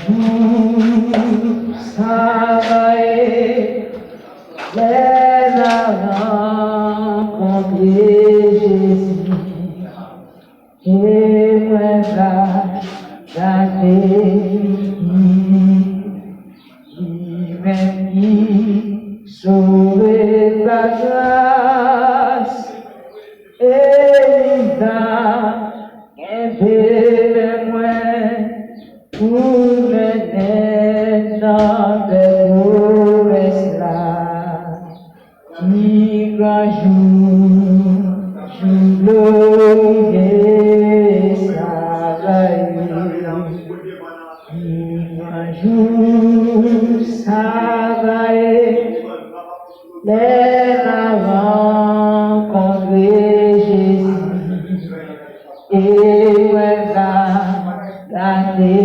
jour travailler, les a rencontrés Jésus, et moi va lui-même qui sauver la grâce, et il va aider moi pour mener dans des promesses là, qui va glorifier sa jour travailler, les a rencontrés Jésus, et moi va garder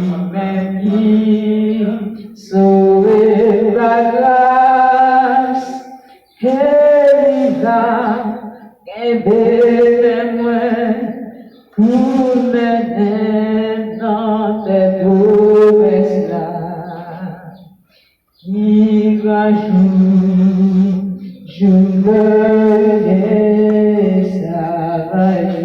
lui-même qui sauver la grâce, et il va aider moi pour mener dans tes promesses là, qui va jouer travailler,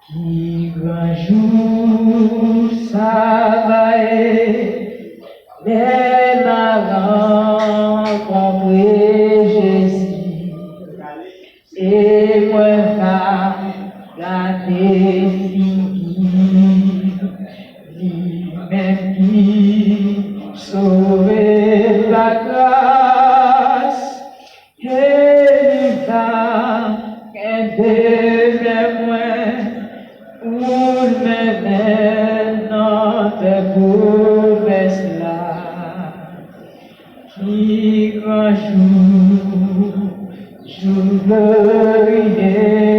qui va jouer travailler, les a rencontrés Jésus, et moi va garder lui-même qui sauver la grâce, et il va aider moi pour mener dans tes promesses là, qui un jour glorieux.